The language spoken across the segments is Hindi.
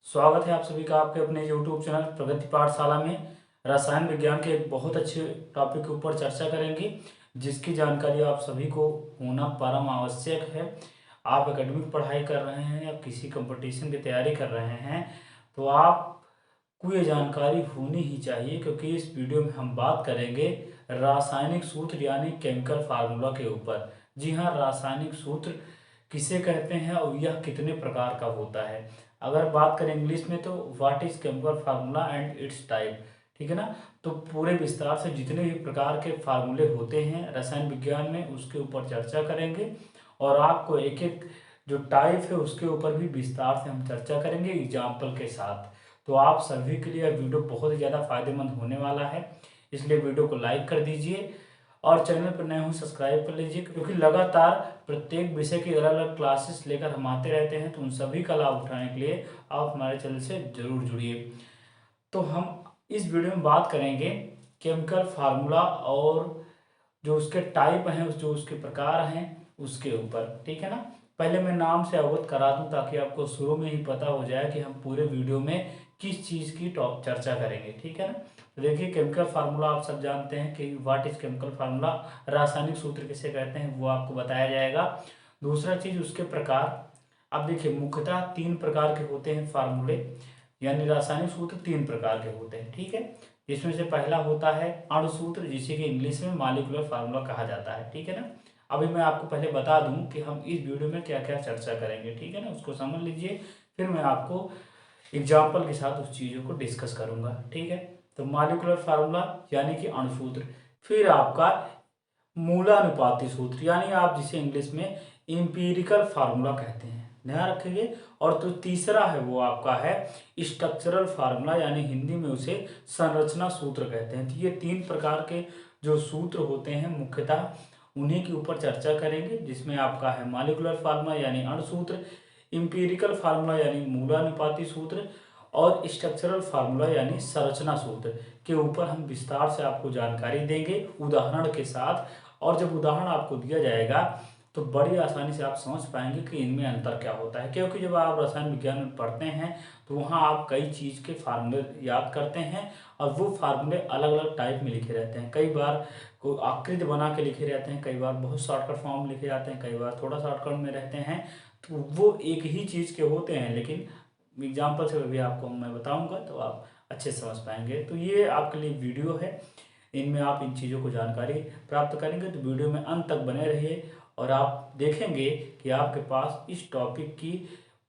स्वागत है आप सभी का आपके अपने YouTube चैनल प्रगति पाठशाला में। रसायन विज्ञान के एक बहुत अच्छे टॉपिक के ऊपर चर्चा करेंगे, जिसकी जानकारी आप सभी को होना परम आवश्यक है। आप एकेडमिक पढ़ाई कर रहे हैं या किसी कंपटीशन की तैयारी कर रहे हैं तो आपको ये जानकारी होनी ही चाहिए, क्योंकि इस वीडियो में हम बात करेंगे रासायनिक सूत्र यानी केमिकल फार्मूला के ऊपर। जी हाँ, रासायनिक सूत्र किसे कहते हैं और यह कितने प्रकार का होता है। अगर बात करें इंग्लिश में तो what is chemical formula and it's type, ठीक है ना। तो पूरे विस्तार से जितने भी प्रकार के फार्मूले होते हैं रसायन विज्ञान में उसके ऊपर चर्चा करेंगे, और आपको एक एक जो टाइप है उसके ऊपर भी विस्तार से हम चर्चा करेंगे एग्जाम्पल के साथ। तो आप सभी के लिए यह वीडियो बहुत ही ज़्यादा फायदेमंद होने वाला है, इसलिए वीडियो को लाइक कर दीजिए और चैनल पर नए हो सब्सक्राइब कर लीजिए, क्योंकि लगातार प्रत्येक विषय की अलग अलग क्लासेस लेकर हम आते रहते हैं। तो उन सभी का लाभ उठाने के लिए आप हमारे चैनल से जरूर जुड़िए। तो हम इस वीडियो में बात करेंगे केमिकल फार्मूला और जो उसके टाइप हैं, जो उसके प्रकार हैं उसके ऊपर, ठीक है ना। पहले मैं नाम से अवगत करा दूं ताकि आपको शुरू में ही पता हो जाए कि हम पूरे वीडियो में किस चीज़ की टॉप चर्चा करेंगे, ठीक है ना। तो देखिए, केमिकल फार्मूला आप सब जानते हैं कि व्हाट इज केमिकल फार्मूला, रासायनिक सूत्र किसे कहते हैं वो आपको बताया जाएगा। दूसरा चीज उसके प्रकार। अब देखिए, मुख्यतः तीन प्रकार के होते हैं फार्मूले, यानी रासायनिक सूत्र तीन प्रकार के होते हैं, ठीक है। इसमें से पहला होता है अणु सूत्र, जिसे कि इंग्लिश में मॉलिक्यूलर फार्मूला कहा जाता है, ठीक है ना। अभी मैं आपको पहले बता दूं कि हम इस वीडियो में क्या क्या चर्चा करेंगे, ठीक है ना, उसको समझ लीजिए। फिर मैं आपको एग्जाम्पल के साथ उस चीज़ों को डिस्कस करूंगा, ठीक है। तो मॉलिक्यूलर फार्मूला यानी कि अणु सूत्र। फिर आपका मूलानुपाती सूत्र, यानी आप जिसे इंग्लिश में इंपीरिकल फार्मूला कहते हैं, ध्यान रखिए। और तो तीसरा है वो आपका है स्ट्रक्चरल फार्मूला, यानी हिंदी में उसे संरचना सूत्र कहते हैं। तो ये तीन प्रकार के जो सूत्र होते हैं मुख्यतः उन्हीं के ऊपर चर्चा करेंगे, जिसमें आपका है मॉलिक्यूलर फार्मूला यानी अणु सूत्र, इंपीरिकल फार्मूला यानी मूलानुपाती सूत्र, और स्ट्रक्चरल फार्मूला यानी संरचना सूत्र के ऊपर हम विस्तार से आपको जानकारी देंगे उदाहरण के साथ। और जब उदाहरण आपको दिया जाएगा तो बड़ी आसानी से आप समझ पाएंगे कि इनमें अंतर क्या होता है, क्योंकि जब आप रसायन विज्ञान में पढ़ते हैं तो वहाँ आप कई चीज़ के फार्मूले याद करते हैं, और वो फार्मूले अलग अलग टाइप में लिखे रहते हैं। कई बार को आकृति बना के लिखे रहते हैं, कई बार बहुत शॉर्टकट फॉर्म में लिखे जाते हैं, कई बार थोड़ा शॉर्टकट में रहते हैं। तो वो एक ही चीज़ के होते हैं, लेकिन एग्जाम्पल से भी आपको मैं बताऊंगा तो आप अच्छे समझ पाएंगे। तो ये आपके लिए वीडियो है, इनमें आप इन चीज़ों को जानकारी प्राप्त करेंगे। तो वीडियो में अंत तक बने रहिए और आप देखेंगे कि आपके पास इस टॉपिक की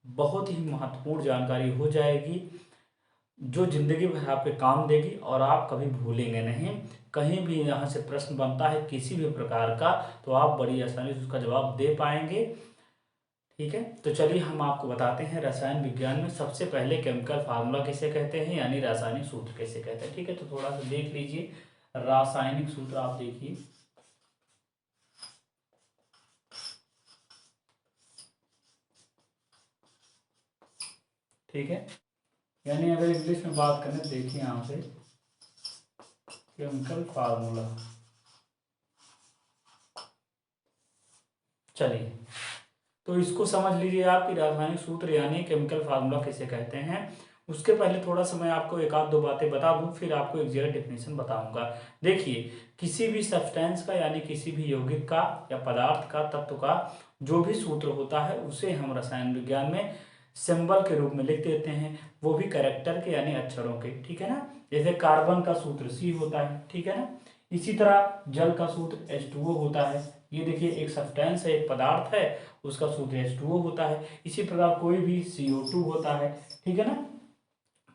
बहुत ही महत्वपूर्ण जानकारी हो जाएगी, जो जिंदगी भर आपके काम देगी और आप कभी भूलेंगे नहीं। कहीं भी यहाँ से प्रश्न बनता है किसी भी प्रकार का तो आप बड़ी आसानी से उसका जवाब दे पाएंगे, ठीक है। तो चलिए हम आपको बताते हैं रसायन विज्ञान में सबसे पहले केमिकल फार्मूला किसे कहते हैं, यानी रासायनिक सूत्र किसे कहते हैं, ठीक है। तो थोड़ा सा देख लीजिए, रासायनिक सूत्र आप देखिए, ठीक है। यानी अगर इंग्लिश में बात करें देखिए यहाँ पे केमिकल फार्मूला। चलिए, तो इसको समझ लीजिए आप कि रासायनिक सूत्र यानी केमिकल फार्मूला किसे कहते हैं। उसके पहले थोड़ा सा मैं आपको एक आध दो बातें बता दूं, फिर आपको एग्जैक्ट डेफिनेशन बताऊंगा। देखिए, किसी भी सब्सटेंस का यानी किसी भी यौगिक का या पदार्थ का, तत्व का जो भी सूत्र होता है उसे हम रसायन विज्ञान में सिंबल के रूप में लिख देते हैं, वो भी कैरेक्टर के यानी अक्षरों के, ठीक है ना। जैसे कार्बन का सूत्र C होता है, ठीक है ना। इसी तरह जल का सूत्र H2O होता है। ये देखिए, एक सब्सटेंस है, एक पदार्थ है, उसका सूत्र H2O होता है। इसी प्रकार कोई भी CO2 होता है, ठीक है ना।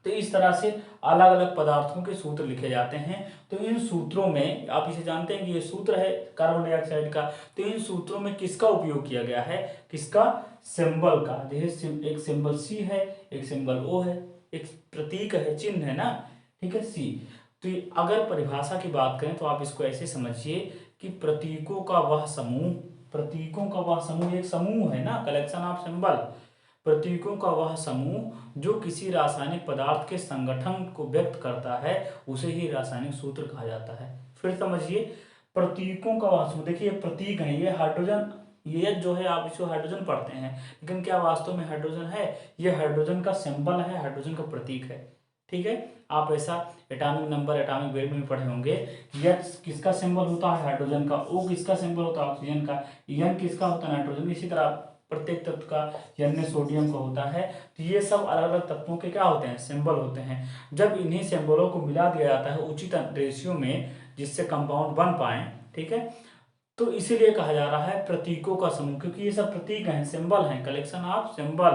तो इस तरह से अलग अलग पदार्थों के सूत्र लिखे जाते हैं। तो इन सूत्रों में आप इसे जानते हैं कि ये सूत्र है कार्बन डाइऑक्साइड का। तो इन सूत्रों में किसका उपयोग किया गया है, किसका, सिंबल का। जैसे एक सिंबल C है, एक सिंबल O है, एक प्रतीक है, चिन्ह है ना, ठीक है, C। तो अगर परिभाषा की बात करें तो आप इसको ऐसे समझिए कि प्रतीकों का वह समूह, प्रतीकों का वह समूह, एक समूह है ना, कलेक्शन ऑफ सिंबल, प्रतीकों का वह समूह जो किसी रासायनिक पदार्थ के संगठन को व्यक्त करता है उसे ही रासायनिक सूत्र कहा जाता है। फिर समझिए, प्रतीकों का वह समूह, देखिए प्रतीक है, ये हाइड्रोजन ये H जो है आप इसको हाइड्रोजन पढ़ते हैं, लेकिन क्या वास्तव में हाइड्रोजन है? ये हाइड्रोजन का सिंबल है, हाइड्रोजन का प्रतीक है। ठीक है, आप ऐसा एटॉमिक नंबर, एटॉमिक वेट में पढ़े होंगे। H किसका सिंबल होता है? हाइड्रोजन का। O किसका सिंबल होता है? ऑक्सीजन का। N किसका होता है? नाइट्रोजन। इसी तरह प्रत्येक तत्व का N सोडियम का होता है। तो ये सब अलग अलग तत्वों के क्या होते हैं? सिंबल होते हैं। जब इन्हीं सिंबलों को मिला दिया जाता है उचित रेशियो में, जिससे कंपाउंड बन पाए, ठीक है, तो इसीलिए कहा जा रहा है प्रतीकों का समूह, क्योंकि ये सब प्रतीक हैं, सिंबल हैं, collection of symbol.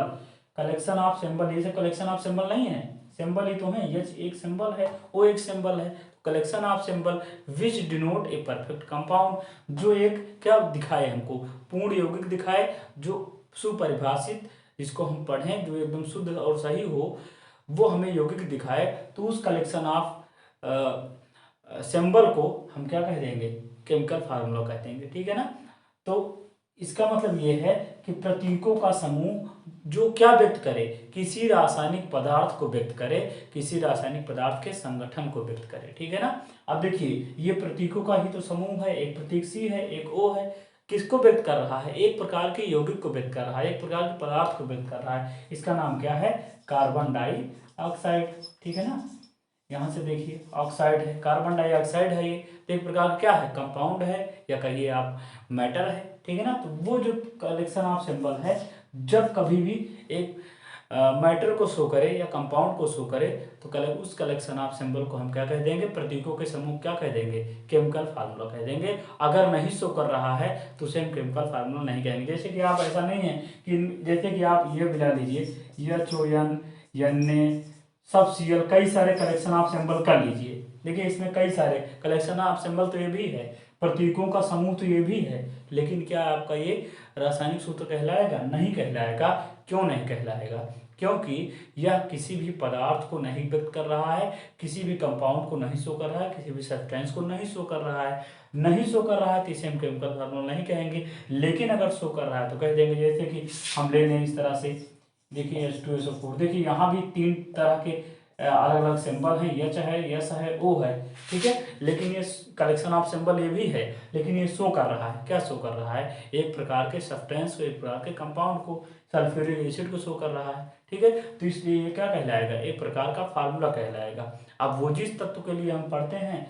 Collection of symbol, ये सब कलेक्शन ऑफ सिंबल नहीं है, सिंबल ही तो है। H एक सिंबल है, O एक सिंबल है। Collection of symbol which denote A perfect compound, जो एक क्या दिखाए हमको? पूर्ण यौगिक दिखाए, जो सुपरिभाषित, जिसको हम पढ़ें, जो एकदम शुद्ध और सही हो, वो हमें यौगिक दिखाए, तो उस कलेक्शन ऑफ सिंबल को हम क्या कह देंगे? केमिकल फार्मूला कह देंगे। ठीक है ना? तो इसका मतलब ये है कि प्रतीकों का समूह जो क्या व्यक्त करे? किसी रासायनिक पदार्थ को व्यक्त करे, किसी रासायनिक पदार्थ के संगठन को व्यक्त करे। ठीक है ना? अब देखिए, ये प्रतीकों का ही तो समूह है। एक प्रतीक C है, एक O है। किसको व्यक्त कर रहा है? एक प्रकार के यौगिक को व्यक्त कर रहा है, एक प्रकार के पदार्थ को व्यक्त कर रहा है। इसका नाम क्या है? Carbon dioxide. ठीक है ना? यहाँ से देखिए, ऑक्साइड है, कार्बन डाइऑक्साइड है। ये तो एक प्रकार का क्या है? कंपाउंड है, या कहिए आप मैटर है। ठीक है ना? तो वो जो कलेक्शन ऑफ सिंबल है, जब कभी भी एक मैटर को शो करे या कंपाउंड को शो करे, तो उस कलेक्शन ऑफ सिंबल को हम क्या कह देंगे? प्रतीकों के समूह क्या कह देंगे? केमिकल फार्मूला कह देंगे। अगर नहीं शो कर रहा है तो उसे हम केमिकल फार्मूला नहीं कहेंगे। जैसे कि आप, ऐसा नहीं है कि जैसे कि आप ये मिला लीजिए, HON, Na, सब Cl, कई सारे कलेक्शन ऑफ सिंबल कर लीजिए। देखिए, इसमें कई सारे कलेक्शन ऑफ सिंबल तो ये भी है, प्रतीकों का समूह तो ये भी है, लेकिन क्या आपका ये रासायनिक सूत्र कहलाएगा? नहीं कहलाएगा। क्यों नहीं कहलाएगा? क्योंकि यह किसी भी पदार्थ को नहीं व्यक्त कर रहा है, किसी भी कंपाउंड को नहीं शो कर रहा है, किसी भी सब्सटेंस को नहीं शो कर रहा है। नहीं शो कर रहा है तो इसे हम केमिकल फार्मूला नहीं कहेंगे। लेकिन अगर शो कर रहा है तो कह देंगे। जैसे कि हम ले लें इस तरह से, देखिए H2SO4, देखिए यहाँ भी 3 तरह के अलग अलग सिंबल हैं, H है, S है, O है। ठीक है, लेकिन ये कलेक्शन ऑफ सिंबल ये भी है, लेकिन ये शो कर रहा है, क्या शो कर रहा है? एक प्रकार के सब्सटेंस को, एक प्रकार के कंपाउंड को, सल्फ्यूरिक एसिड को शो कर रहा है। ठीक है, तो इसलिए ये क्या कहलाएगा? एक प्रकार का फार्मूला कहलाएगा। अब वो जिस तत्व के लिए हम पढ़ते हैं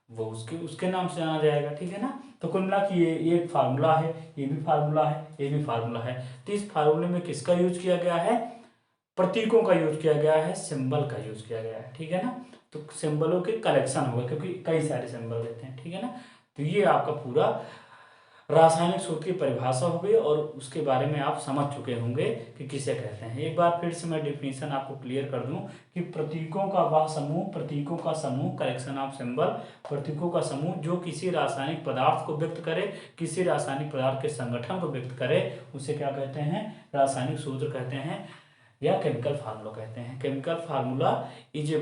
वो उसके नाम से जाना जाएगा। ठीक है ना? तो कुल मिला कि ये एक फार्मूला है, ये भी फार्मूला है, ये भी फार्मूला है। तो इस फार्मूले में किसका यूज किया गया है? प्रतीकों का यूज किया गया है, सिंबल का यूज किया गया है। ठीक है ना? तो सिंबलों के कलेक्शन होगा, क्योंकि कई सारे सिंबल रहते हैं। ठीक है ना? तो ये आपका पूरा रासायनिक सूत्र की परिभाषा हो गई, और उसके बारे में आप समझ चुके होंगे कि किसे कहते हैं। एक बार फिर से मैं डिफिनीशन आपको क्लियर कर दूं कि प्रतीकों का वह समूह, प्रतीकों का समूह, कलेक्शन ऑफ सिंबल, प्रतीकों का समूह जो किसी रासायनिक पदार्थ को व्यक्त करे, किसी रासायनिक पदार्थ के संगठन को व्यक्त करे, उसे क्या कहते हैं? रासायनिक सूत्र कहते हैं, या केमिकल फार्मूला कहते हैं। Chemical formula is a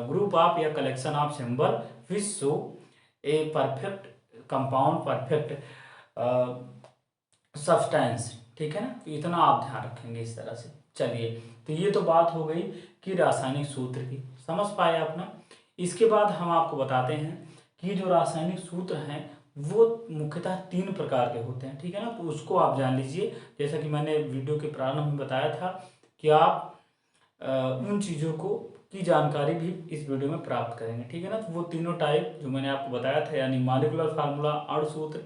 group of या collection of symbol which show a perfect compound, perfect substance. ठीक है ना? तो इतना आप ध्यान रखेंगे इस तरह से। चलिए, तो ये तो बात हो गई कि रासायनिक सूत्र की, समझ पाए आप ना? इसके बाद हम आपको बताते हैं कि जो रासायनिक सूत्र हैं वो मुख्यतः 3 प्रकार के होते हैं। ठीक है ना? तो उसको आप जान लीजिए। जैसा कि मैंने वीडियो के प्रारंभ में बताया था कि आप उन चीज़ों को की जानकारी भी इस वीडियो में प्राप्त करेंगे। ठीक है ना? तो वो तीनों टाइप जो मैंने आपको बताया था, यानी मॉलिक्यूलर फार्मूला, अणु सूत्र,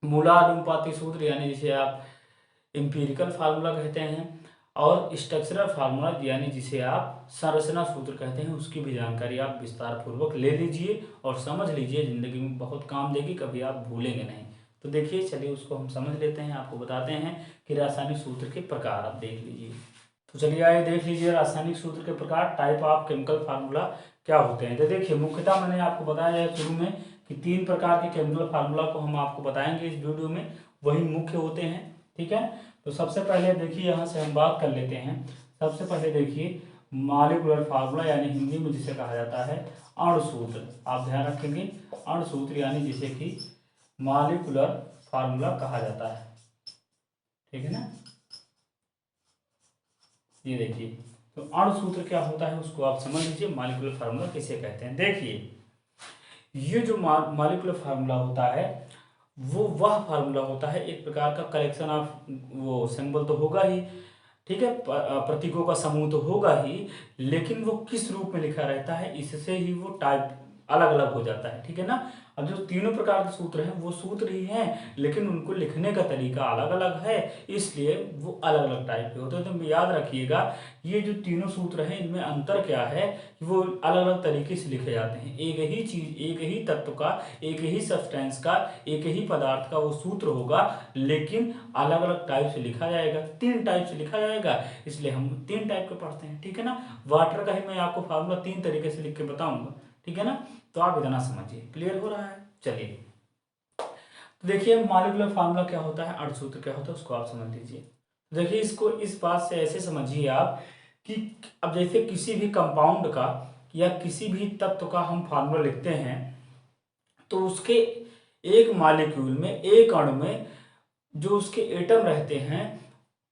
मूलानुपाती सूत्र, यानी जिसे आप एम्पिरिकल फार्मूला कहते हैं, और स्ट्रक्चरल फार्मूला, यानी जिसे आप संरचना सूत्र कहते हैं, उसकी भी जानकारी आप विस्तार पूर्वक ले लीजिए और समझ लीजिए। ज़िंदगी में बहुत काम देगी, कभी आप भूलेंगे नहीं। तो देखिए, चलिए उसको हम समझ लेते हैं। आपको बताते हैं कि रासायनिक सूत्र के प्रकार आप देख लीजिए। तो चलिए आइए देख लीजिए रासायनिक सूत्र के प्रकार, टाइप ऑफ केमिकल फार्मूला क्या होते हैं। तो देखिए, मुख्यतः मैंने आपको बताया है शुरू में कि 3 प्रकार के केमिकल फार्मूला को हम आपको बताएंगे इस वीडियो में, वही मुख्य होते हैं। ठीक है? तो सबसे पहले देखिए, यहाँ से हम बात कर लेते हैं। सबसे पहले देखिए मॉलिक्यूलर फार्मूला, यानी हिंदी में जिसे कहा जाता है अणु सूत्र। आप ध्यान रखेंगे, अणु सूत्र यानी जिसे कि मॉलिक्यूलर फार्मूला कहा जाता है। ठीक है ना? ये देखिए, तो अणु सूत्र क्या होता है उसको आप समझ लीजिए, मॉलिक्यूलर फार्मूला किसे कहते हैं। देखिए, ये जो मॉलिक्यूलर फार्मूला होता है वो वह फार्मूला होता है, एक प्रकार का कलेक्शन ऑफ वो सिंबल तो होगा ही, ठीक है, प्रतीकों का समूह तो होगा ही, लेकिन वो किस रूप में लिखा रहता है इससे ही वो टाइप अलग अलग हो जाता है, ठीक है ना। अब जो तीनों प्रकार के सूत्र हैं वो सूत्र ही हैं, लेकिन उनको लिखने का तरीका अलग अलग है, इसलिए वो अलग अलग टाइप के होते हैं। तो याद रखिएगा ये जो तीनों सूत्र हैं इनमें अंतर क्या है कि वो अलग अलग तरीके से लिखे जाते हैं। एक ही चीज, एक ही तत्व का, एक ही सब्सटेंस का, एक ही पदार्थ का वो सूत्र होगा, लेकिन अलग अलग टाइप से लिखा जाएगा, 3 टाइप से लिखा जाएगा, इसलिए हम 3 टाइप के पढ़ते हैं, ठीक है ना। वाटर का ही मैं आपको फार्मूला 3 तरीके से लिख के बताऊंगा, ठीक है ना। तो आप इतना समझिए, क्लियर हो रहा है। चलिए तो देखिए मॉलिक्यूलर फार्मूला क्या होता है, अणुसूत्र क्या होता है, उसको आप समझ लीजिए। देखिए इसको इस बात से ऐसे समझिए आप कि अब जैसे किसी भी कंपाउंड का या किसी भी तत्व का हम फार्मूला लिखते हैं तो उसके एक मॉलिक्यूल में, एक अणु में जो उसके एटम रहते हैं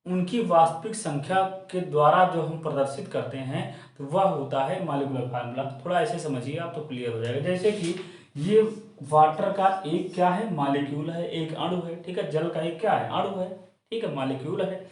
उनकी वास्तविक संख्या के द्वारा जो हम प्रदर्शित करते हैं तो वह होता है मॉलिक्यूलर फार्मूला। थोड़ा ऐसे समझिए आप तो क्लियर हो जाएगा। जैसे कि ये वाटर का एक क्या है, मॉलिक्यूल है, एक अणु है, ठीक है। जल का एक क्या है, अणु है, ठीक है, मॉलिक्यूल है।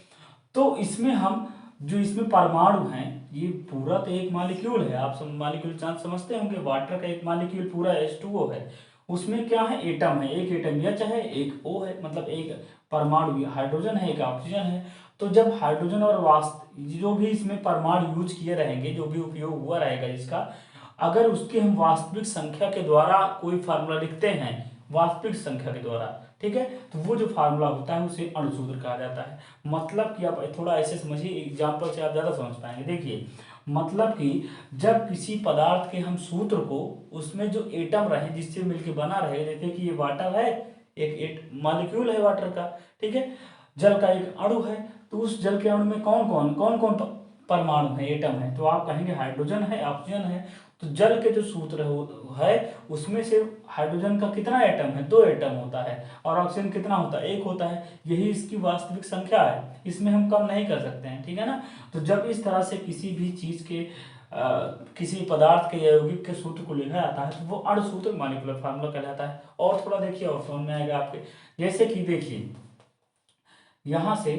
तो इसमें हम जो इसमें परमाणु हैं ये पूरा तो एक मॉलिक्यूल है, आप सब मॉलिक्यूल चांस समझते होंगे। वाटर का एक मॉलिक्यूल पूरा H2O है, उसमें क्या है, एटम है, एक एटम या चाहे एक O है, मतलब एक परमाणु, हाइड्रोजन है, एक ऑक्सीजन है। तो जब हाइड्रोजन और जो भी इसमें परमाणु यूज किए रहेंगे, जो भी उपयोग हुआ रहेगा जिसका, अगर उसकी हम वास्तविक संख्या के द्वारा कोई फार्मूला लिखते हैं, वास्तविक संख्या के द्वारा, ठीक है, तो वो जो फार्मूला होता है उसे अणुसूत्र कहा जाता है। मतलब कि आप थोड़ा ऐसे समझिए, एग्जाम्पल से आप ज़्यादा समझ पाएंगे। देखिए मतलब कि जब किसी पदार्थ के हम सूत्र को, उसमें जो एटम रहे जिससे मिलके बना रहे, जैसे कि ये वाटर है, एक मॉलिक्यूल है वाटर का, ठीक है, जल का एक अणु है, तो उस जल के अणु में कौन कौन परमाणु है, एटम है, तो आप कहेंगे हाइड्रोजन है, ऑक्सीजन है। तो जल के जो सूत्र है उसमें से हाइड्रोजन का कितना एटम है, 2 एटम होता है, और ऑक्सीजन कितना होता है, 1 होता है। यही इसकी वास्तविक संख्या है, इसमें हम कम नहीं कर सकते हैं, ठीक है ना। तो जब इस तरह से किसी भी चीज के किसी पदार्थ के या यौगिक के सूत्र को लिखा जाता है तो वो अणुसूत्र मॉलिक्यूलर फार्मूला कहलाता है। और थोड़ा देखिए और समझ में आएगा आपके। जैसे कि देखिए यहाँ से,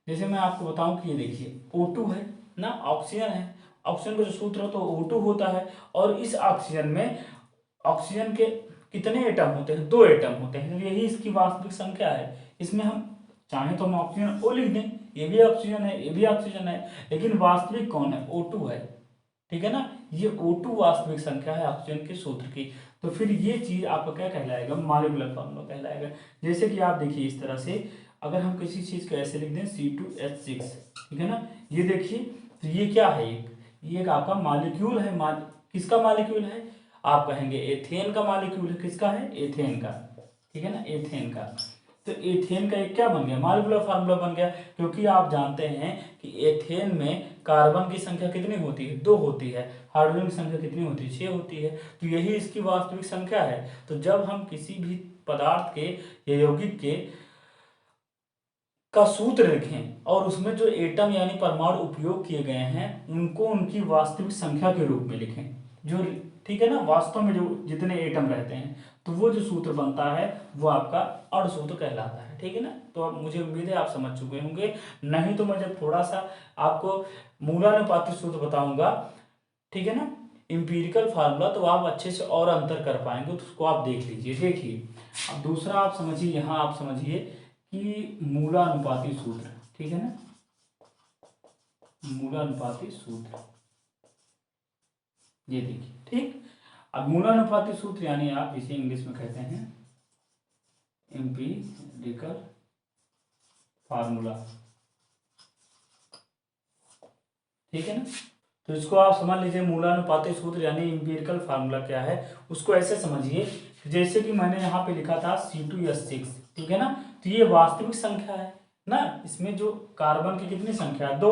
जैसे मैं आपको बताऊं कि ये देखिए O2 है ना, ऑक्सीजन है, ऑक्सीजन का जो सूत्र हो तो O2 होता है, और इस ऑक्सीजन में ऑक्सीजन के कितने एटम होते हैं, 2 एटम होते हैं, तो यही इसकी वास्तविक संख्या है। इसमें हम चाहें तो हम ऑक्सीजन O लिख दें, ये भी ऑक्सीजन है, ये भी ऑक्सीजन है, लेकिन वास्तविक कौन है, O2 है, ठीक है ना। ये O2 वास्तविक संख्या है ऑक्सीजन के सूत्र की। तो फिर ये चीज आपका क्या कहलाएगा, मॉलिक्यूलर फार्मूला कहलाएगा। जैसे कि आप देखिए इस तरह से, अगर हम किसी चीज को ऐसे लिख दें C2H6, ठीक है ना, ये देखिए, तो ये क्या है, ये एक आपका मॉलिक्यूल है, किसका मॉलिक्यूल है, आप कहेंगे एथेन का मॉलिक्यूल है, किसका है, एथेन का, ठीक है ना, एथेन का। तो एथेन का एक क्या बन गया, मॉलिक्यूलर फार्मूला बन गया, क्योंकि आप जानते हैं कि एथेन में कार्बन की संख्या कितनी होती है, 2 होती है, हाइड्रोजन की संख्या कितनी होती है, 6 होती है, तो यही इसकी वास्तविक संख्या है। तो जब हम किसी भी पदार्थ के या यौगिक के का सूत्र लिखें और उसमें जो एटम यानी परमाणु उपयोग किए गए हैं उनको उनकी वास्तविक संख्या के रूप में लिखें, जो, ठीक है ना, वास्तव में जो जितने एटम रहते हैं, तो वो जो सूत्र बनता है वो आपका अणुसूत्र कहलाता है, ठीक है ना। तो अब मुझे उम्मीद है आप समझ चुके होंगे, नहीं तो मैं जब थोड़ा सा आपको मूलानुपातिक सूत्र बताऊंगा, ठीक है ना, इंपीरिकल फार्मूला, तो आप अच्छे से और अंतर कर पाएंगे, तो उसको आप देख लीजिए। देखिए अब दूसरा आप समझिए, यहाँ आप समझिए कि मूलानुपाती सूत्र, ठीक है ना, मूलानुपाती सूत्र, ये देखिए, ठीक। अब मूलानुपाती सूत्र यानी आप इसे इंग्लिश में कहते हैं एम्पिरिकल फार्मूला, ठीक है ना। तो इसको आप समझ लीजिए, मूलानुपाती सूत्र यानी इंपीरिकल फार्मूला क्या है, उसको ऐसे समझिए जैसे कि मैंने यहाँ पे लिखा था C2H6, ठीक है ना, तो ये वास्तविक संख्या है ना, इसमें जो कार्बन की कितनी संख्या है, 2,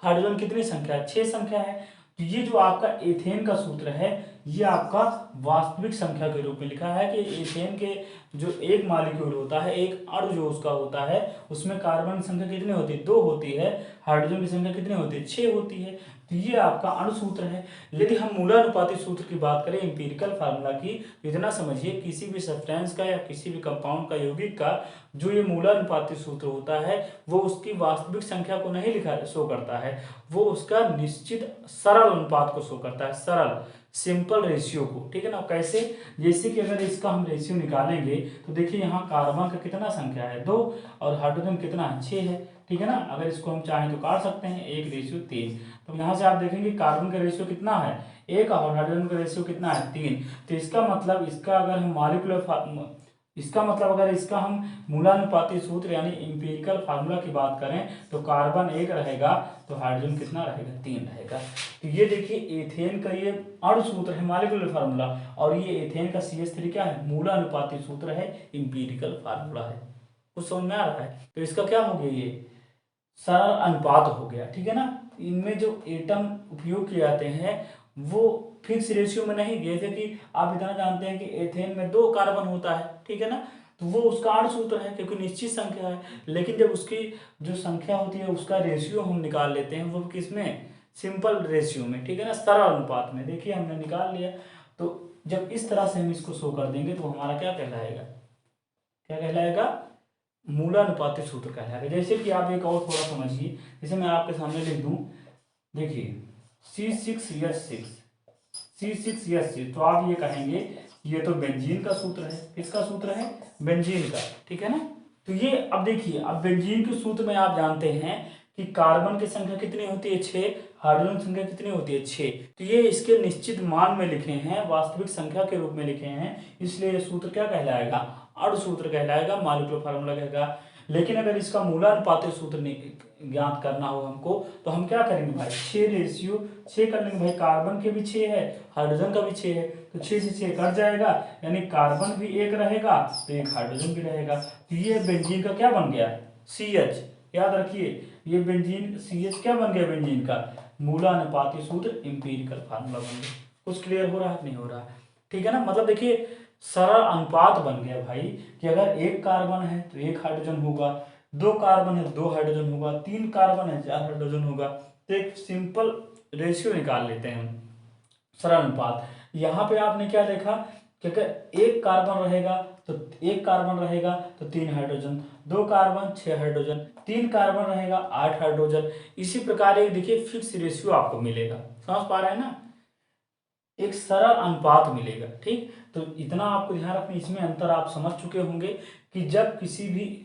हाइड्रोजन कितनी संख्या है, 6 संख्या है। तो ये जो आपका एथेन का सूत्र है ये आपका वास्तविक संख्या के रूप में लिखा है कि एथेन के जो एक मॉलिक्यूल होता है, एक अणु जो उसका होता है, उसमें कार्बन की संख्या कितनी होती है? 2 होती है। हाइड्रोजन की संख्या कितनी होती है? 6 होती है। तो ये आपका अणु सूत्र है। यदि हम मूलानुपाती सूत्र की बात करें, इंपीरिकल फार्मूला की, तो इतना समझिए किसी भी सब्सटेंस का या किसी भी कंपाउंड का, यौगिक का जो ये मूलानुपाती सूत्र होता है वो उसकी वास्तविक संख्या को नहीं लिखा शो करता है, वो उसका निश्चित सरल अनुपात को शो करता है, सरल सिंपल रेशियो को। ठीक है ना? कैसे? जैसे कि अगर इसका हम रेशियो निकालेंगे तो देखिए यहाँ कार्बन का कितना संख्या है? 2, और हाइड्रोजन कितना है? 6 है। ठीक है ना? अगर इसको हम चाहें तो काट सकते हैं, 1:3। तो यहाँ से आप देखेंगे कार्बन का रेशियो कितना है? 1, और हाइड्रोजन का रेशियो कितना है? 3। तो इसका मतलब इसका अगर हम अगर इसका हम मूलानुपाती सूत्र यानी इंपीरिकल फार्मूला की बात करें तो कार्बन 1 रहेगा, तो हाइड्रोजन कितना रहेगा? 3 रहेगा। तो ये देखिए एथेन का ये अणु सूत्र है, मॉलिक्यूलर फार्मूला, और ये एथेन का CH3 क्या है? मूलानुपाती सूत्र है, इंपीरिकल फार्मूला है। कुछ समझ में आ रहा है? तो इसका क्या हो गया? ये सरल अनुपात हो गया। ठीक है ना? इनमें जो एटम उपयोग किए जाते हैं वो फिक्स रेशियो में नहीं, जैसे कि आप इतना जानते हैं कि एथेन में 2 कार्बन होता है। ठीक है ना? तो वो उसका अणु सूत्र है क्योंकि निश्चित संख्या है। लेकिन जब उसकी जो संख्या होती है उसका रेशियो हम निकाल लेते हैं, वो किसमें? सिंपल रेशियो में। ठीक है ना? सरल अनुपात में। देखिए हमने निकाल लिया। तो जब इस तरह से हम इसको शो कर देंगे तो हमारा क्या कहलाएगा? क्या कहलाएगा? मूलानुपाती सूत्र कहलाएगा। जैसे कि आप एक और थोड़ा समझिए, जैसे मैं आपके सामने लिख दूं, देखिए C6H6 तो आप ये कहेंगे ये तो बेंजीन का सूत्र है। किसका सूत्र है? बेंजीन का। ठीक है ना? तो ये अब देखिए, अब बेंजीन के सूत्र में आप जानते हैं कि कार्बन की संख्या कितनी होती है? 6। हाइड्रोजन संख्या कितनी होती है? 6। तो ये इसके निश्चित मान में लिखे हैं, वास्तविक संख्या के रूप में लिखे हैं, इसलिए ये सूत्र क्या कहलाएगा? अणु सूत्र कहलाएगा, मॉलिक्यूलर फार्मूला कहेगा। लेकिन अगर इसका मूलानुपाती सूत्र ज्ञात करना हो हमको तो हम क्या करेंगे भाई? 6:6 कर लेंगे भाई। कार्बन के भी 6 है, हाइड्रोजन का भी 6 है, तो 6 से 6 कट जाएगा, यानी कार्बन भी 1 रहेगा तो 1 हाइड्रोजन भी रहेगा। तो ये बेंजीन का क्या बन गया? CH। याद रखिए, ये बेंजीन CH क्या बन गया? बेंजीन का मूलानुपाती सूत्र, इंपीरिकल फार्मूला बन गया। कुछ क्लियर हो रहा है? नहीं हो रहा? ठीक है ना? मतलब देखिए सरल अनुपात बन गया भाई कि अगर 1 कार्बन है तो 1 हाइड्रोजन होगा, 2 कार्बन है 2 हाइड्रोजन होगा, 3 कार्बन है 4 हाइड्रोजन होगा। तो एक सिंपल रेशियो निकाल लेते हैं हम, सरल अनुपात। यहाँ पे आपने क्या देखा कि अगर 1 कार्बन रहेगा तो 1 कार्बन रहेगा तो 3 हाइड्रोजन, 2 कार्बन 6 हाइड्रोजन, 3 कार्बन रहेगा 8 हाइड्रोजन। इसी प्रकार एक देखिए फिक्स रेशियो आपको मिलेगा। समझ पा रहे हैं ना? एक सरल अनुपात मिलेगा। ठीक, तो इतना आपको ध्यान रखना। इसमें अंतर आप समझ चुके होंगे कि जब किसी भी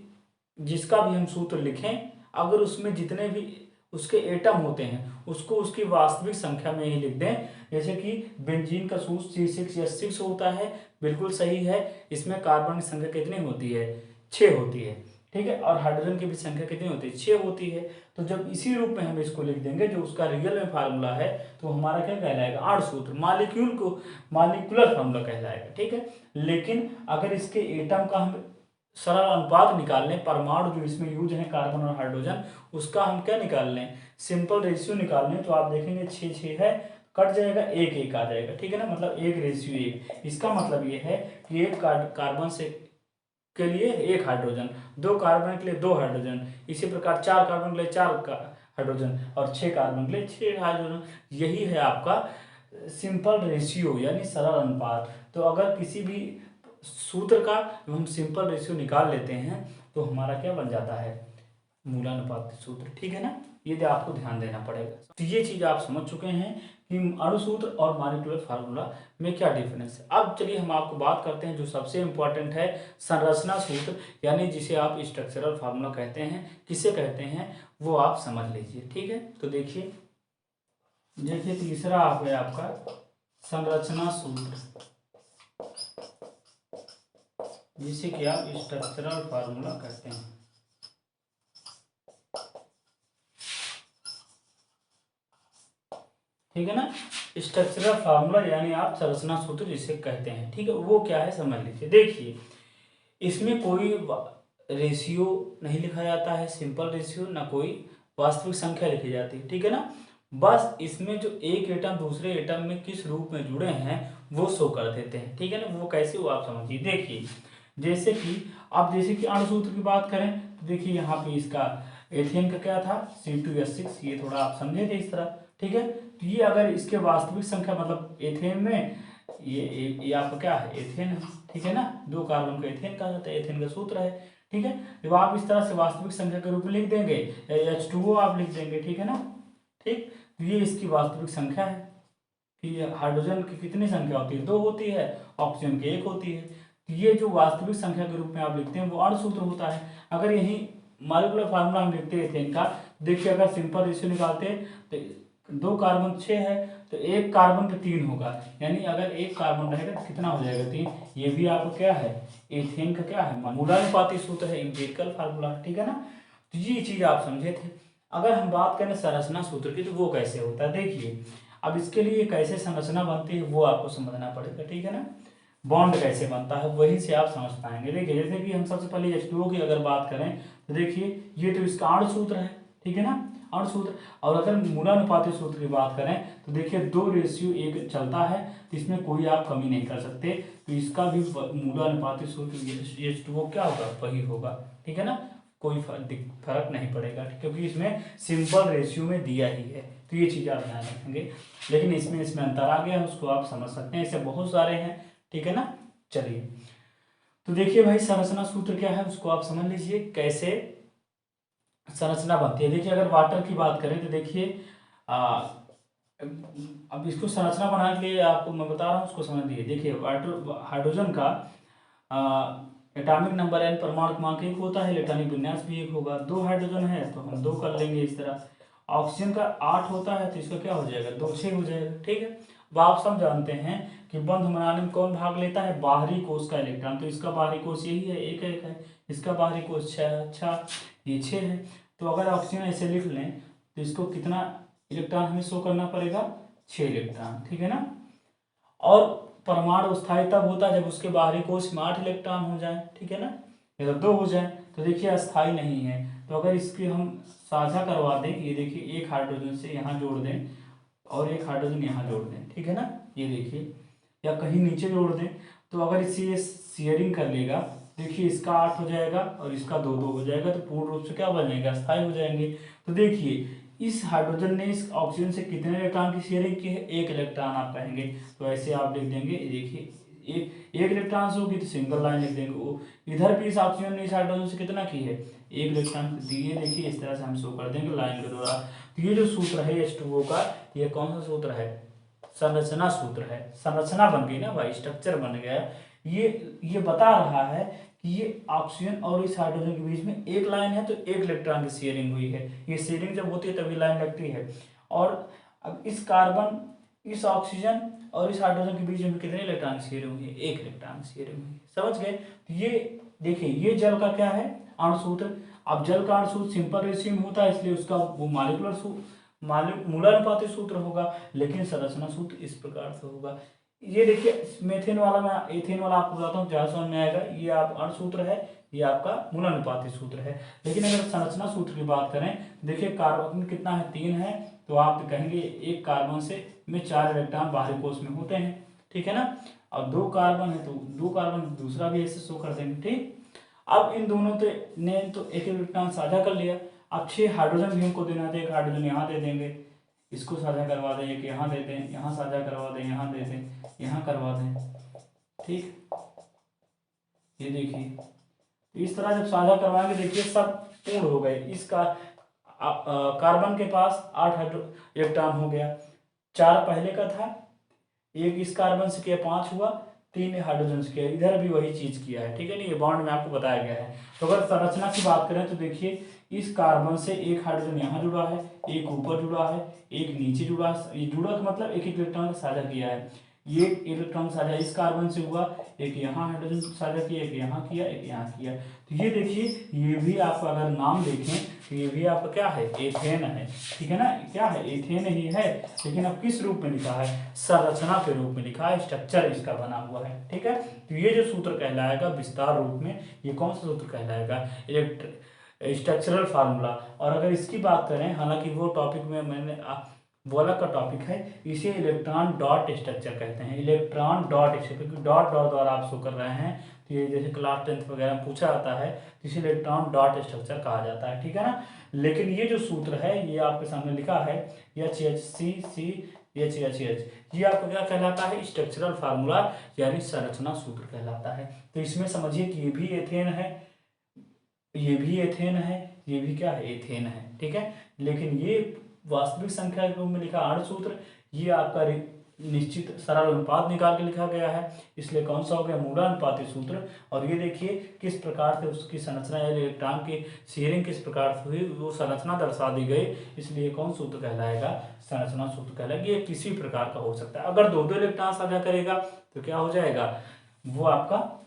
जिसका भी हम सूत्र लिखें, अगर उसमें जितने भी उसके एटम होते हैं उसको उसकी वास्तविक संख्या में ही लिख दें। जैसे कि बेंजीन का सूत्र C6H6 होता है, बिल्कुल सही है। इसमें कार्बन की संख्या कितनी होती है? 6 होती है। ठीक है, और हाइड्रोजन की भी संख्या कितनी होती है? 6 होती है। तो जब इसी रूप में हम इसको लिख देंगे जो उसका रियल में फार्मूला है, तो हमारा क्या कहलाएगा? अणु सूत्र, मॉलिक्यूलर फार्मूला कहलाएगा। ठीक है, लेकिन अगर इसके एटम का हम सरल अनुपात निकाल लें, परमाणु जो इसमें यूज है कार्बन और हाइड्रोजन, उसका हम क्या निकाल लें? सिंपल रेशियो निकाल लें, तो आप देखेंगे 6 है, कट जाएगा, 1 आ जाएगा। ठीक है ना? मतलब 1:1। इसका मतलब ये है कि 1 कार्बन से के लिए 1 हाइड्रोजन, 2 कार्बन के लिए 2 हाइड्रोजन, इसी प्रकार 4 कार्बन के लिए 4 हाइड्रोजन, और 6 कार्बन के लिए 6 हाइड्रोजन। यही है आपका सिंपल रेशियो यानी सरल अनुपात। तो अगर किसी भी सूत्र का हम सिंपल रेशियो निकाल लेते हैं तो हमारा क्या बन जाता है? मूलानुपाती सूत्र। ठीक है ना? ये आपको ध्यान देना पड़ेगा। तो ये चीज आप समझ चुके हैं कि अणु सूत्र और मॉलिक्यूलर फार्मूला में क्या डिफरेंस है। अब चलिए हम आपको बात करते हैं जो सबसे इंपॉर्टेंट है, संरचना सूत्र, यानी जिसे आप स्ट्रक्चरल फार्मूला कहते हैं। किसे कहते हैं वो आप समझ लीजिए। ठीक है, तो देखिए तीसरा आप है आपका संरचना सूत्र, जिसे कि आप स्ट्रक्चरल फार्मूला कहते हैं। ठीक है ना? स्ट्रक्चरल फार्मूला यानी आप संरचना सूत्र जिसे कहते हैं। ठीक है, वो क्या है समझ लीजिए। देखिए इसमें कोई रेशियो नहीं लिखा जाता है, सिंपल रेशियो, ना कोई वास्तविक संख्या लिखी जाती है। ठीक है ना? बस इसमें जो एक एटम दूसरे एटम में किस रूप में जुड़े हैं वो शो कर देते हैं, ठीक है ना। वो कैसे, वो आप समझिए। देखिए जैसे कि अब जैसे कि अणु सूत्र की बात करें तो देखिए यहाँ पे इसका एथियन का क्या था C2H6, ये थोड़ा आप समझे थे इस तरह, ठीक है। तो ये अगर इसके वास्तविक संख्या मतलब एथेन में ये आपका क्या है एथेन है, ठीक है ना। 2 कार्बन को एथेन कहा जाता है, एथेन का सूत्र है, ठीक है। जब आप इस तरह से वास्तविक संख्या के रूप में लिख देंगे H2O आप लिख देंगे, ठीक है ना, ठीक। तो ये इसकी वास्तविक संख्या है कि हाइड्रोजन की कितनी संख्या होती है, 2 होती है, ऑक्सीजन की 1 होती है। तो ये जो वास्तविक संख्या के रूप में आप लिखते हैं वो अणु सूत्र होता है। अगर यही मॉलिक्यूलर फार्मूला हम लिखते हैं एथेन का, देखिए अगर सिंपल रेशियो निकालते हैं तो 2 कार्बन 6 है तो 1 कार्बन पे 3 होगा, यानी अगर 1 कार्बन रहेगा तो कितना हो जाएगा 3। ये भी आपको क्या है एथेन का क्या है मूलानुपाती सूत्र है, एम्पिरिकल फार्मूला, ठीक है ना। तो ये चीज आप समझे थे। अगर हम बात करें संरचना सूत्र की तो वो कैसे होता है, देखिए अब इसके लिए कैसे संरचना बनती है वो आपको समझना पड़ेगा, ठीक है ना। बॉन्ड कैसे बनता है वहीं से आप समझ पाएंगे। देखिए जैसे कि हम सबसे पहले H2O की अगर बात करें तो देखिए ये तो इसका अणु सूत्र है, ठीक है ना, अणु सूत्र। और अगर मूलानुपाती सूत्र की बात करें तो देखिए 2:1 चलता है, तो इसमें कोई आप कमी नहीं कर सकते। तो इसका भी मूलानुपाती सूत्र H2O क्या होगा वही होगा, ठीक है ना, कोई फर्क नहीं पड़ेगा, क्योंकि इसमें सिंपल रेशियो में दिया ही है। तो ये चीज़ आप ध्यान रखेंगे। लेकिन इसमें अंतर आ गया है, उसको आप समझ सकते हैं, ऐसे बहुत सारे हैं, ठीक है ना। चलिए तो देखिए भाई संरचना सूत्र क्या है उसको आप समझ लीजिए कैसे संरचना बनती है। देखिए अगर वाटर की बात करें तो देखिए अब इसको संरचना बनाने के लिए आपको मैं बता रहा हूँ उसको समझ लीजिए। देखिए वाटर हाइड्रोजन का एटॉमिक नंबर n परमाणु क्रमांक 1 होता है, इलेक्ट्रॉनिक विन्यास भी 1 होगा। 2 हाइड्रोजन है तो हम 2 कर लेंगे इस तरह। ऑक्सीजन का 8 होता है तो इसका क्या हो जाएगा 2 6 हो जाएगा, ठीक है। अब आप सब जानते हैं कि बंध बनाने में कौन भाग लेता है बाहरी कोश का इलेक्ट्रॉन, तो इसका बाहरी कोश यही है 1 1 है, इसका बाहरी कोश 6 अच्छा ये 6 है। तो अगर ऑक्सीजन ऐसे लिख लें तो इसको कितना इलेक्ट्रॉन हमें शो करना पड़ेगा 6 इलेक्ट्रॉन, ठीक है ना। और परमाणु स्थायी तब होता है जब उसके बाहरी कोश में 8 इलेक्ट्रॉन हो जाए, ठीक है ना, या 2 हो जाए तो देखिए अस्थायी नहीं है। तो अगर इसकी हम साझा करवा दें, ये देखिए एक हाइड्रोजन से यहाँ जोड़ दें और एक हाइड्रोजन यहाँ जोड़ दें, ठीक है ना, ये देखिए, या कहीं नीचे जोड़ दें, तो अगर इसी ये शेयरिंग कर लेगा देखिए इसका 8 हो जाएगा और इसका 2 2 हो जाएगा, तो पूर्ण रूप से क्या बन जाएगा अस्थायी हो जाएंगे। तो देखिए इस हाइड्रोजन ने इस ऑक्सीजन से कितने इलेक्ट्रॉन की शेयरिंग की है 1 इलेक्ट्रॉन आप कहेंगे, तो ऐसे आप लिख देंगे। देखिए एक इलेक्ट्रॉन से होगी तो सिंगल लाइन लिख देंगे। वो इधर भी इस ऑक्सीजन ने इस हाइड्रोजन से कितना की है 1 इलेक्ट्रॉन दिए, देखिए इस तरह से हम शो कर देंगे लाइन के द्वारा। तो ये जो सूत्र है H2O का ये कौन सा सूत्र है संरचना सूत्र है। संरचना बन गई ना भाई, स्ट्रक्चर बन गया। ये बता रहा है कि ये ऑक्सीजन और इस हाइड्रोजन के बीच में एक लाइन है तो 1 इलेक्ट्रॉन की शेयरिंग हुई है। ये शेयरिंग जब होती है तभी लाइन लगती है। और अब इस कार्बन इस ऑक्सीजन और इस हाइड्रोजन के बीच में कितने इलेक्ट्रॉन की शेयरिंग हुई है 1 इलेक्ट्रॉन की शेयरिंग हुई है, समझ गए। तो ये देखिए ये जल का क्या है अणु सूत्र। अब जल का अणु सूत्र सिंपल रेशियो में होता है इसलिए उसका वो मूलानुपाती सूत्र होगा, लेकिन संरचना सूत्र इस प्रकार से होगा। ये देखिए मेथेन वाला मैं एथेन वाला आपको बताता हूँ ज़्यादा समझ में आएगा। ये आप अणु सूत्र है, ये आपका मूलानुपाती सूत्र है। लेकिन अगर संरचना सूत्र की बात करें देखिए कार्बन कितना है 3 है, तो आप कहेंगे एक कार्बन से में 4 इलेक्ट्रॉन बाहरी कोश में होते हैं, ठीक है ना। और 2 कार्बन है तो 2 कार्बन दूसरा भी ऐसे शो कर देंगे, ठीक। अब इन दोनों ने तो एक इलेक्ट्रॉन साझा कर लिया। अब 6 हाइड्रोजन भी हमको देना था, एक हाइड्रोजन यहाँ दे देंगे, इसको साझा करवा दें, एक यहाँ दे दें, यहाँ साझा करवा दें, यहाँ दे दें, यहाँ करवा दें, ठीक। ये देखिए इस तरह जब साझा करवाएंगे देखिए सब पूर्ण हो गए। इसका कार्बन के पास 8 इलेक्ट्रॉन हो गया, 4 पहले का था, एक इस कार्बन से किया 5 हुआ, 3 हाइड्रोजन से किया, इधर भी वही चीज किया है, ठीक है ना। ये बॉन्ड में आपको बताया गया है। तो अगर संरचना की बात करें तो देखिए इस कार्बन से एक हाइड्रोजन यहाँ जुड़ा है, एक ऊपर जुड़ा है, एक नीचे जुड़ा है। ये जुड़ा का मतलब एक इलेक्ट्रॉन साझा किया है। ये इलेक्ट्रॉन साझा इस कार्बन से हुआ, एक यहाँ हाइड्रोजन साझा किया, एक यहाँ किया, एक यहाँ किया। तो ये देखिए ये भी आप अगर नाम देखें तो ये भी आपका क्या है एथेन है, ठीक है ना, क्या है एथेन ही है। लेकिन अब किस रूप में लिखा है संरचना के रूप में लिखा है, स्ट्रक्चर इसका बना हुआ है, ठीक है। तो ये जो सूत्र कहलाएगा विस्तार रूप में ये कौन सा सूत्र कहलाएगा स्ट्रक्चरल फार्मूला। और अगर इसकी बात करें हालांकि वो टॉपिक में मैंने वो अलग का टॉपिक है। इसे इलेक्ट्रॉन डॉट स्ट्रक्चर कहते हैं, इलेक्ट्रॉन डॉट स्ट्रक्चर, क्योंकि डॉट डॉट द्वारा आप शो कर रहे हैं, तो ये जैसे क्लास 10th वगैरह में पूछा जाता है, तो इसे इलेक्ट्रॉन डॉट स्ट्रक्चर कहा जाता है, ठीक है ना। लेकिन ये जो सूत्र है ये आपके सामने लिखा है HCHC ये आपका क्या कहलाता है, स्ट्रक्चरल फार्मूला यानी संरचना सूत्र कहलाता है। तो इसमें समझिए कि ये भी एथेन है, ये भी एथेन है, ये भी क्या है, एथेन है, ठीक है। लेकिन ये वास्तविक संख्या के रूप में लिखा आणु सूत्र, ये आपका निश्चित सरल अनुपात निकाल के लिखा गया है, इसलिए कौन सा हो गया, मूलानुपाती सूत्र। और ये देखिए किस प्रकार से उसकी संरचना या इलेक्ट्रॉन की शेयरिंग किस प्रकार से हुई, वो संरचना दर्शा दी गई, इसलिए कौन सूत्र कहलाएगा, संरचना सूत्र कहलाएगा। ये किसी प्रकार का हो सकता है, अगर दो दो इलेक्ट्रॉन साझा करेगा तो क्या हो जाएगा, वो आपका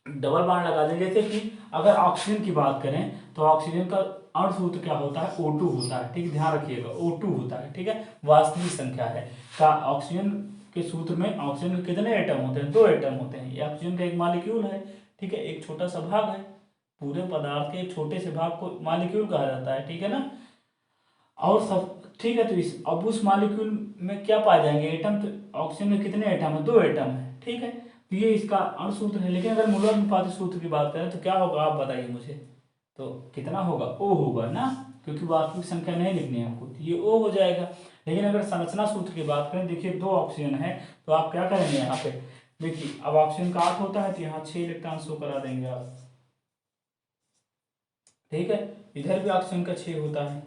डबल बॉन्ड लगा दें। जैसे कि अगर ऑक्सीजन की बात करें तो ऑक्सीजन का अणु सूत्र क्या होता है, O2 होता है, ठीक, ध्यान रखिएगा O2 होता है, ठीक है, वास्तविक संख्या है का। ऑक्सीजन के सूत्र में ऑक्सीजन के कितने एटम होते हैं, 2 एटम होते हैं, ये ऑक्सीजन का एक मॉलिक्यूल है, ठीक है, एक छोटा सा भाग है, पूरे पदार्थ के एक छोटे से भाग को मॉलिक्यूल कहा जाता है, ठीक है ना। और सब ठीक है, तो इस अब उस मॉलिक्यूल में क्या पाए जाएंगे, एटम, तो ऑक्सीजन में कितने एटम है, 2 एटम है, ठीक है, तो ये इसका अणु सूत्र है। लेकिन अगर मूलानुपाती सूत्र की बात करें तो क्या होगा, आप बताइए मुझे, तो कितना होगा, O होगा ना, क्योंकि वास्तविक संख्या नहीं लिखनी है हमको, तो ये O हो जाएगा। लेकिन अगर संरचना सूत्र की बात करें, देखिए 2 ऑक्सीजन है, तो आप क्या करेंगे यहाँ पे, देखिए अब ऑक्सीजन का 8 होता है, तो यहाँ 6 इलेक्ट्रॉन शो करा देंगे आप, ठीक है, इधर भी ऑक्सीजन का 6 होता है,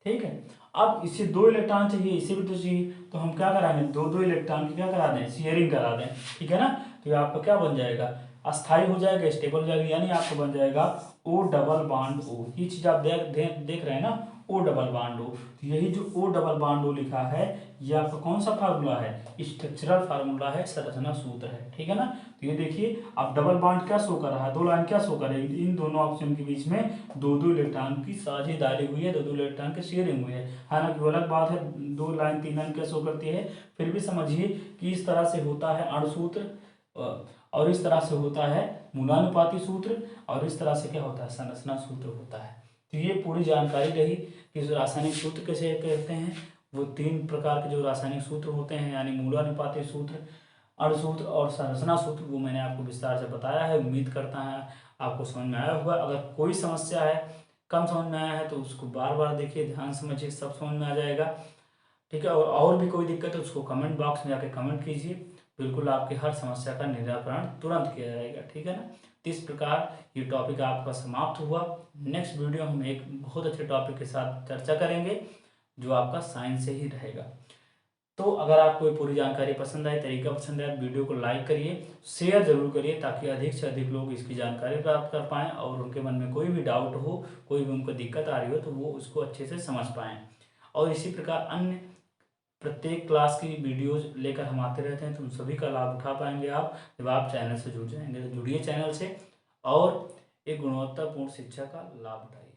ठीक है। अब इसे 2 इलेक्ट्रॉन चाहिए, इसे भी तो चाहिए, तो हम क्या कराएंगे, 2 इलेक्ट्रॉन की क्या करा दें, शेयरिंग करा दें, ठीक है ना। तो ये आपका क्या बन जाएगा, अस्थाई हो जाएगा, स्टेबल हो जाएगा, यानी आपको बन जाएगा O डबल बॉन्ड O। ये चीज आप देख रहे हैं ना, O डबल बॉन्ड O। तो यही जो O डबल बॉन्ड O लिखा है, ये आपका कौन सा फार्मूला है, स्ट्रक्चरल फार्मूला है, संरचना सूत्र है, ठीक है ना। तो ये देखिए अब डबल बॉन्ड क्या शो कर रहा है, 2 लाइन क्या शो कर रही है, इन दोनों ऑप्शन के बीच में 2 इलेक्ट्रॉन की साझेदारी हुई है, 2 इलेक्ट्रॉन की शेयरिंग हुई है। हालांकि अलग बात है 2 लाइन 3 लाइन क्या शो करती है, फिर भी समझिए कि इस तरह से होता है अणु सूत्र, और इस तरह से होता है मूलानुपाती सूत्र, और इस तरह से क्या होता है, संरचना सूत्र होता है। तो ये पूरी जानकारी रही कि रासायनिक सूत्र कैसे कहते हैं। वो 3 प्रकार के जो रासायनिक सूत्र होते हैं, यानी मूलानुपाती सूत्र, अणु सूत्र और संरचना सूत्र, वो मैंने आपको विस्तार से बताया है। उम्मीद करता है आपको समझ में आया होगा। अगर कोई समस्या है, कम समझ में आया है, तो उसको बार बार देखिए, ध्यान समझिए, सब समझ में आ जाएगा, ठीक है। और भी कोई दिक्कत है उसको कमेंट बॉक्स में जाके कमेंट कीजिए, बिल्कुल आपकी हर समस्या का निराकरण तुरंत किया जाएगा, ठीक है ना। तो इस प्रकार ये टॉपिक आपका समाप्त हुआ। नेक्स्ट वीडियो हम एक बहुत अच्छे टॉपिक के साथ चर्चा करेंगे, जो आपका साइंस से ही रहेगा। तो अगर आपको ये पूरी जानकारी पसंद आए, तरीका पसंद आए, वीडियो को लाइक करिए, शेयर जरूर करिए, ताकि अधिक से अधिक लोग इसकी जानकारी प्राप्त कर पाएँ, और उनके मन में कोई भी डाउट हो, कोई भी उनको दिक्कत आ रही हो, तो वो उसको अच्छे से समझ पाएँ। और इसी प्रकार अन्य प्रत्येक क्लास की वीडियोज लेकर हम आते रहते हैं, तो उन सभी का लाभ उठा पाएंगे आप, जब आप चैनल से जुड़ जाएंगे। तो जुड़िए चैनल से और एक गुणवत्तापूर्ण शिक्षा का लाभ उठाइए।